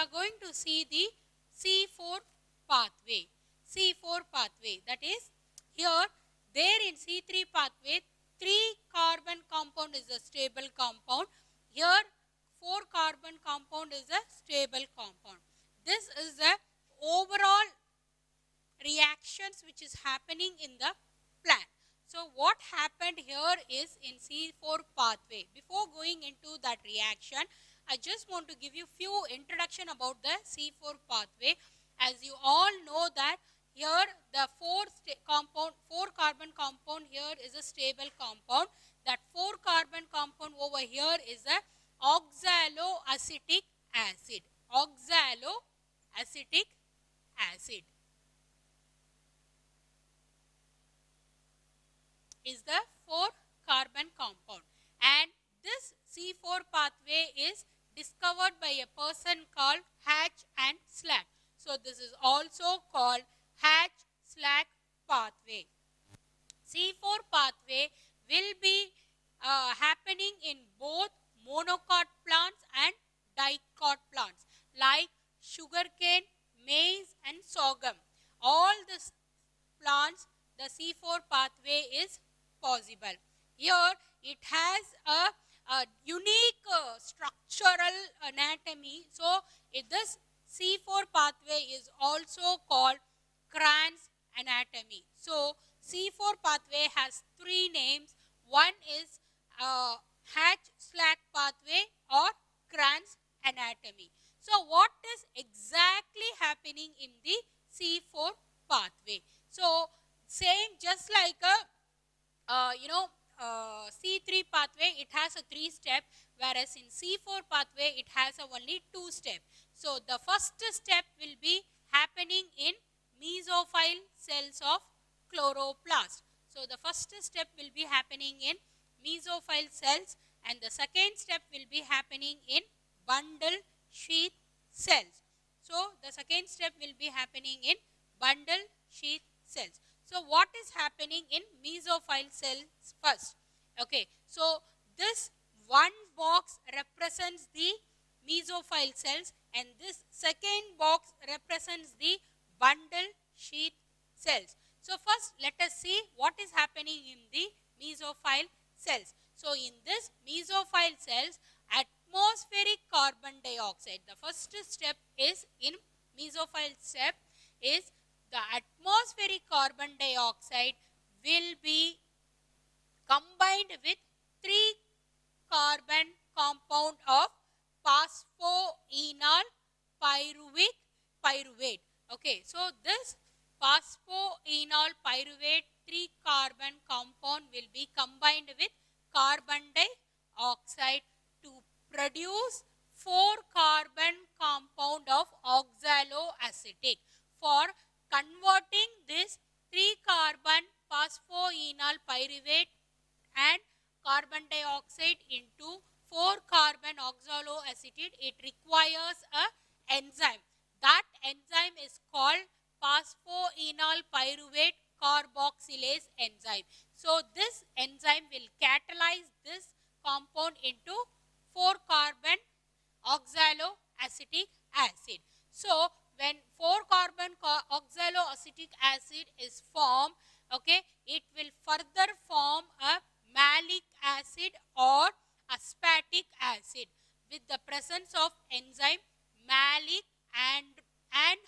are going to see the C4 pathway. C4 pathway, that is, here, there in C3 pathway, 3 carbon compound is a stable compound. Here, 4 carbon compound is a stable compound. This is the overall reactions which is happening in the plant. So what happened here is in C4 pathway. Before going into that reaction, I just want to give you few introduction about the C4 pathway. As you all know that here the 4 carbon compound here is a stable compound. That 4 carbon compound over here is a oxaloacetic acid. Oxaloacetic acid is the 4 carbon compound, and this C4 pathway is discovered by a person called Hatch and Slack. So this is also called Hatch-Slack pathway. C4 pathway will be happening in both monocot plants and dicot plants like sugarcane, maize and sorghum. All these plants, the C4 pathway is possible. Here it has a unique structural anatomy. So this C4 pathway is also called Kranz anatomy. So C4 pathway has 3 names. One is Hatch-Slack pathway or Kranz anatomy. So what is exactly happening in the C4 pathway? So same, just like a C3 pathway, it has a 3 step, whereas in C4 pathway it has a only 2 step. So the first step will be happening in mesophyll cells of chloroplast. So the first step will be happening in mesophyll cells, and the second step will be happening in bundle sheath cells. So the second step will be happening in bundle sheath cells. So what is happening in mesophyll cells first? Okay, so this one box represents the mesophyll cells and this second box represents the bundle sheath cells. So first let us see what is happening in the mesophyll cells. So in this mesophyll cells, atmospheric carbon dioxide, the first step is in mesophyll step is the atmospheric carbon dioxide will be combined with 3 carbon compound of phosphoenol pyruvate. Okay, so this phosphoenol pyruvate 3 carbon compound will be combined with carbon dioxide to produce 4 carbon compound of oxaloacetic. For converting this 3 carbon phosphoenol pyruvate and carbon dioxide into 4 carbon oxaloacetate, it requires a enzyme. That enzyme is called phosphoenol pyruvate carboxylase enzyme. So this enzyme will catalyze this compound into 4 carbon oxaloacetic acid. So when 4 carbon oxaloacetic acid is formed, okay, it will further form a malic acid or aspartic acid with the presence of enzyme malic and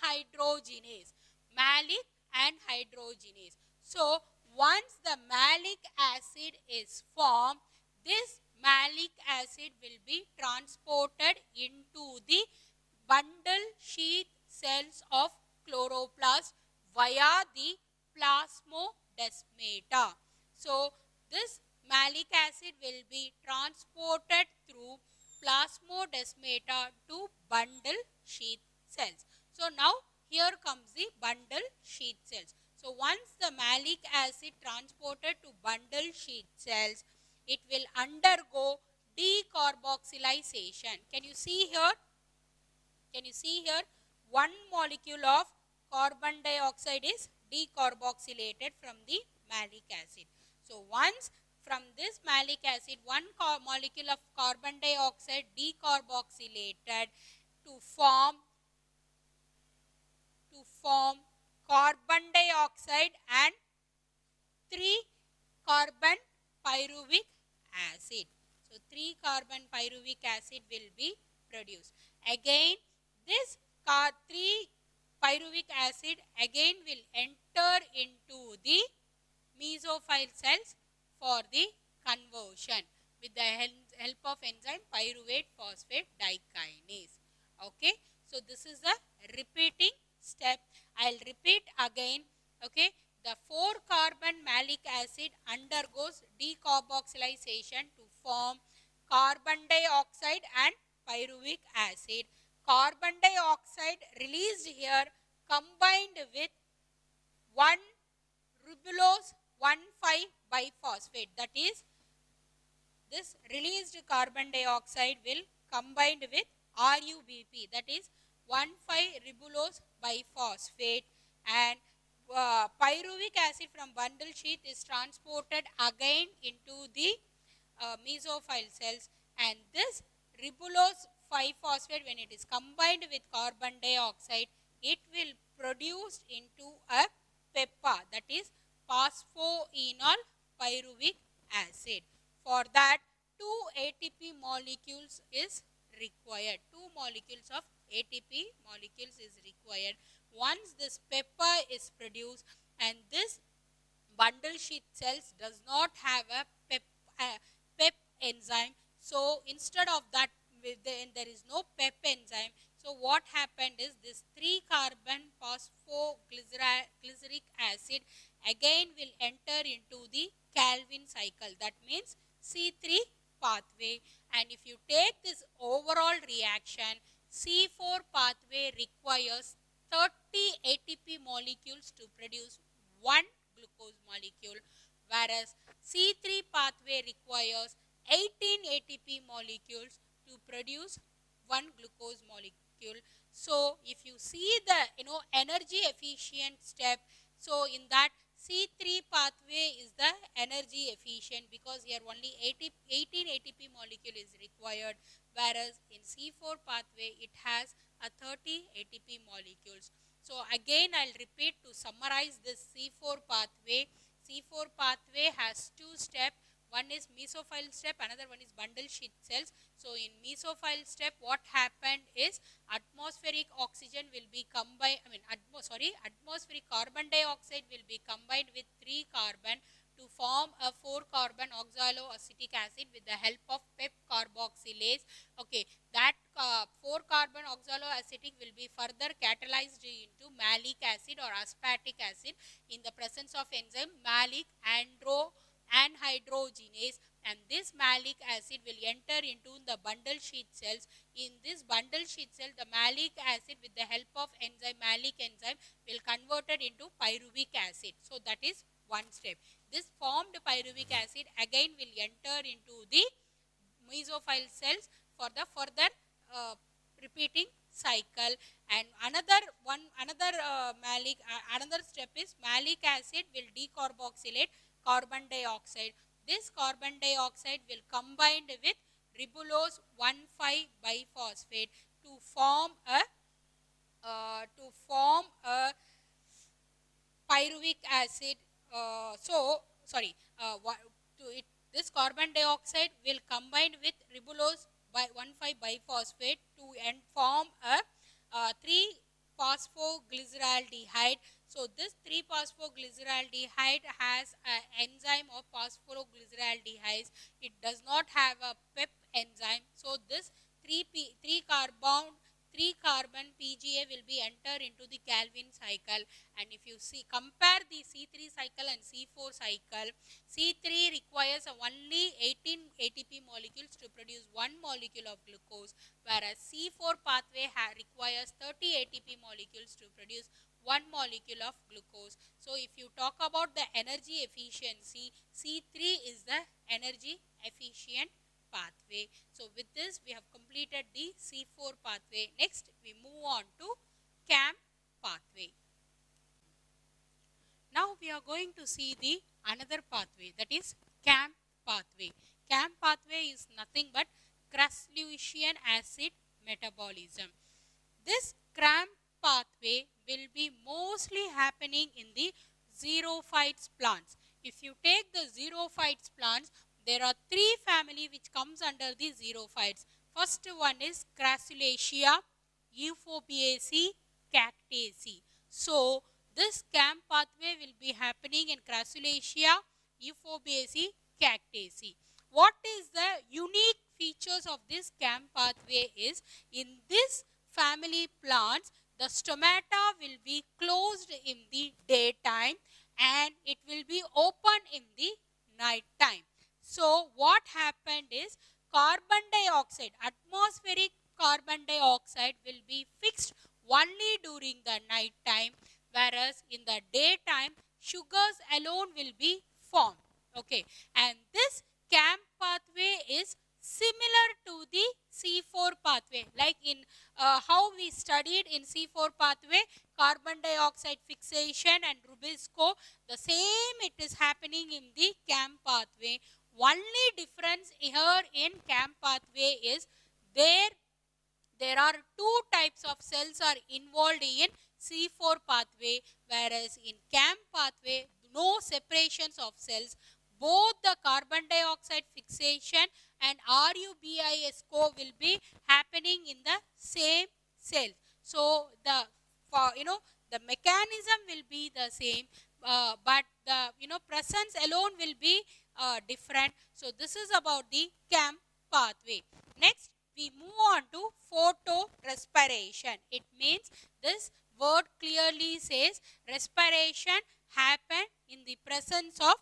hydrogenase. Malic and hydrogenase. So once the malic acid is formed, this malic acid will be transported into the bundle sheath cells of chloroplast via the plasmodesmata. So this malic acid will be transported through plasmodesmata to bundle sheath cells. So now here comes the bundle sheath cells. So once the malic acid transported to bundle sheath cells, it will undergo decarboxylation. Can you see here? Can you see here? One molecule of carbon dioxide is decarboxylated from the malic acid. So once from this malic acid, one molecule of carbon dioxide decarboxylated to form carbon dioxide and 3 carbon pyruvic acid. So 3 carbon pyruvic acid will be produced. Again, this 3 pyruvic acid again will enter into the mesophile cells for the conversion with the help of enzyme pyruvate phosphate dikinase. Okay, so this is a repeating step. I'll repeat again. Okay, the 4 carbon malic acid undergoes decarboxylation to form carbon dioxide and pyruvic acid. Carbon dioxide released here combined with 1 ribulose 1,5 biphosphate, that is, this released carbon dioxide will combined with RUBP, that is 1,5 ribulose biphosphate, and pyruvic acid from bundle sheath is transported again into the mesophile cells, and this ribulose 5-phosphate, when it is combined with carbon dioxide, it will produce into a PEPA, that is phosphoenol pyruvic acid. For that, 2 ATP molecules is required. 2 molecules of ATP molecules is required. Once this PEPA is produced, and this bundle sheath cells does not have a PEP enzyme, so instead of that, there is no PEP enzyme. So what happened is this 3 carbon phosphoglyceric acid again will enter into the Calvin cycle, that means C3 pathway, and if you take this overall reaction, C4 pathway requires 30 ATP molecules to produce 1 glucose molecule, whereas C3 pathway requires 18 ATP molecules to produce 1 glucose molecule. So if you see the energy efficient step, so in that C3 pathway is the energy efficient, because here only 18 ATP molecule is required, whereas in C4 pathway it has a 30 ATP molecules. So again I'll repeat to summarize this C4 pathway. C4 pathway has 2 steps. One is mesophile step, another one is bundle sheath cells. So in mesophile step, what happened is atmospheric oxygen will be combined, atmospheric carbon dioxide will be combined with 3 carbon to form a 4 carbon oxaloacetic acid with the help of PEP carboxylase. Okay, that 4 carbon oxaloacetic will be further catalyzed into malic acid or aspartic acid in the presence of enzyme malic anhydrogenase, and this malic acid will enter into the bundle sheath cells. In this bundle sheath cell, the malic acid with the help of enzyme malic enzyme will converted into pyruvic acid. So that is one step. This formed pyruvic acid again will enter into the mesophile cells for the further repeating cycle. And another step is malic acid will decarboxylate carbon dioxide. This carbon dioxide will combine with ribulose 1,5 biphosphate to form a pyruvic acid. This carbon dioxide will combine with ribulose 1,5 biphosphate to form a 3-phosphoglyceraldehyde. So this 3-phosphoglyceraldehyde has an enzyme of phosphoglyceraldehydes. It does not have a PEP enzyme. So this 3 carbon PGA will be enter into the Calvin cycle. And if you compare the C3 cycle and C4 cycle, C3 requires only 18 ATP molecules to produce 1 molecule of glucose, whereas C4 pathway requires 30 ATP molecules to produce 1 molecule of glucose. So if you talk about the energy efficiency, C3 is the energy efficient pathway. So with this we have completed the C4 pathway. Next we move on to CAM pathway. Now we are going to see the another pathway, that is CAM pathway. CAM pathway is nothing but Crusleucian acid metabolism. this cramp pathway will be mostly happening in the xerophytes plants. If you take the xerophytes plants, there are three family which comes under the xerophytes. First one is Crassulaceae, Euphorbiaceae, Cactaceae. So this cramp pathway will be happening in Crassulaceae, Euphorbiaceae, Cactaceae. What is the unique features of this cramp pathway is, in this family plants, the stomata will be closed in the daytime and it will be open in the night time. So what happened is, carbon dioxide, atmospheric carbon dioxide will be fixed only during the night time, whereas in the daytime sugars alone will be formed. Okay, and this cramp pathway is similar to the C4 pathway, like in how we studied in C4 pathway, carbon dioxide fixation and Rubisco, the same it is happening in the cramp pathway. Only difference here in cramp pathway is there are two types of cells are involved in C4 pathway, whereas in cramp pathway no separations of cells. Both the carbon dioxide fixation and RUBISCO will be happening in the same cell. So the the mechanism will be the same, but the presence alone will be different. So this is about the cramp pathway. Next, we move on to photorespiration. It means this word clearly says respiration happen in the presence of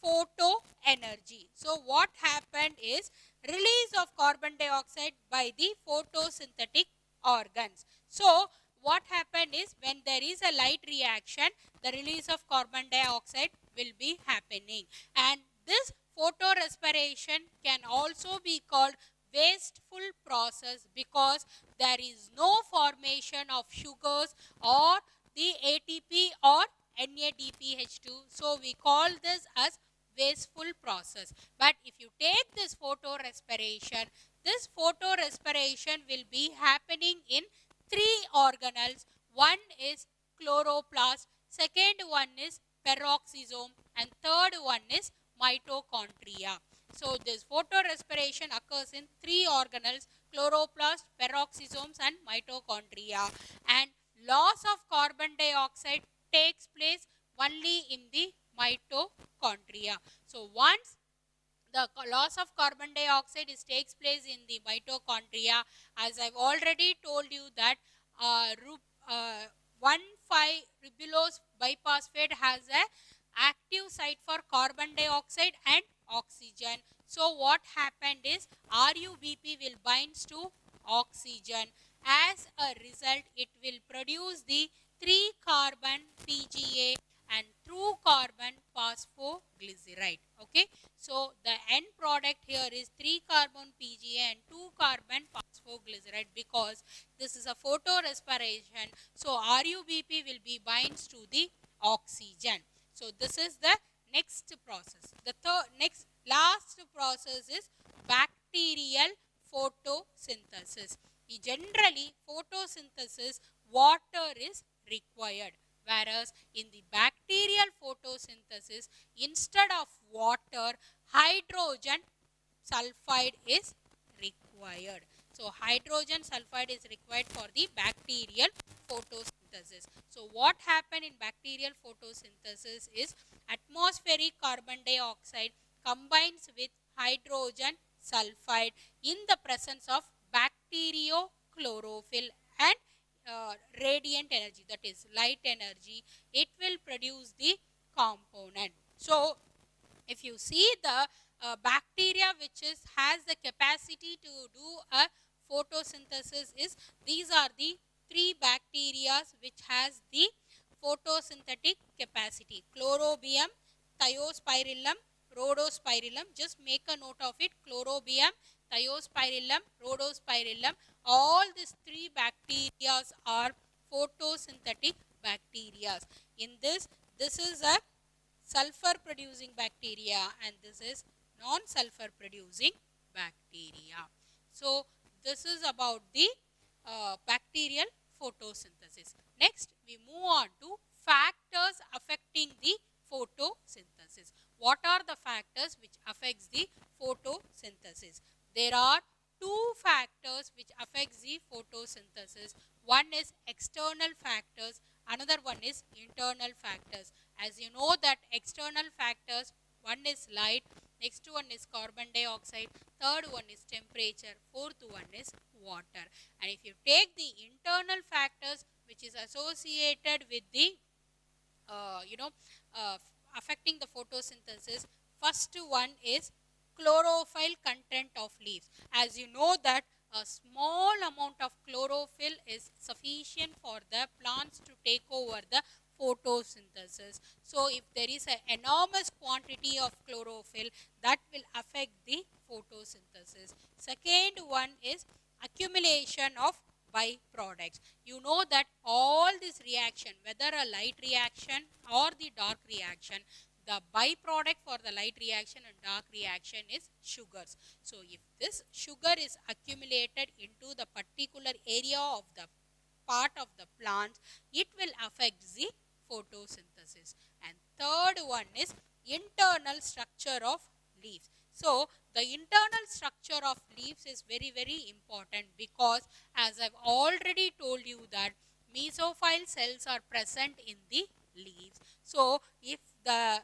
photo energy. So what happened is release of carbon dioxide by the photosynthetic organs. So what happened is, when there is a light reaction, the release of carbon dioxide will be happening, and this photorespiration can also be called wasteful process because there is no formation of sugars or the ATP or NADPH2. So we call this as wasteful process. But if you take this photorespiration will be happening in three organelles. One is chloroplast, second one is peroxisome, and third one is mitochondria. So this photorespiration occurs in three organelles: chloroplast, peroxisomes, and mitochondria. And loss of carbon dioxide takes place only in the mitochondria. So once the loss of carbon dioxide takes place in the mitochondria, as I've already told you that 1,5-ribulose biphosphate has a active site for carbon dioxide and oxygen. So what happened is, RUBP will binds to oxygen. As a result, it will produce the 3-carbon PGA and through carbon phosphoglyceride. Okay, so the end product here is 3-carbon PGA and 2-carbon phosphoglyceride, because this is a photorespiration. So RUBP will be binds to the oxygen. So this is the next process. The last process is bacterial photosynthesis. Generally, photosynthesis, water is required, whereas in the bacterial photosynthesis, instead of water, hydrogen sulfide is required. So hydrogen sulfide is required for the bacterial photosynthesis. So what happen in bacterial photosynthesis is, atmospheric carbon dioxide combines with hydrogen sulfide in the presence of bacteriochlorophyll and radiant energy, that is light energy. It will produce the component. So if you see the bacteria which has the capacity to do a photosynthesis is, these are the 3 bacteria which has the photosynthetic capacity: Chlorobium, Thiospirillum, Rhodospirillum. Just make a note of it: Chlorobium, Thiospirillum, Rhodospirillum. All these 3 bacteria are photosynthetic bacteria. In this is a sulfur producing bacteria and this is non-sulfur producing bacteria. So this is about the bacterial photosynthesis. Next, we move on to factors affecting the photosynthesis. What are the factors which affects the photosynthesis? There are two factors which affects the photosynthesis. One is external factors, another one is internal factors. As you know that external factors, one is light, next one is carbon dioxide, third one is temperature, fourth one is water. And if you take the internal factors which is associated with the affecting the photosynthesis, first one is chlorophyll content of leaves. As you know that a small amount of chlorophyll is sufficient for the plants to take over the photosynthesis. So if there is an enormous quantity of chlorophyll, that will affect the photosynthesis. Second one is accumulation of byproducts. You know that all this reaction, whether a light reaction or the dark reaction, the byproduct for the light reaction and dark reaction is sugars. So if this sugar is accumulated into the particular area of the part of the plant, it will affect the photosynthesis. And third one is internal structure of leaves. So the internal structure of leaves is very, very important, because as I've already told you that mesophile cells are present in the leaves. So if the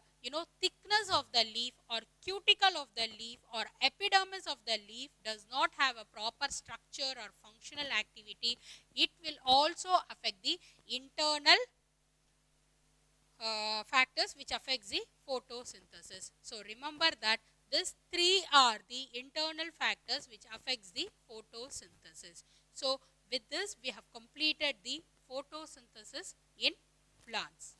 thickness of the leaf or cuticle of the leaf or epidermis of the leaf does not have a proper structure or functional activity, it will also affect the internal factors which affects the photosynthesis. So remember that these three are the internal factors which affects the photosynthesis. So with this we have completed the photosynthesis in plants.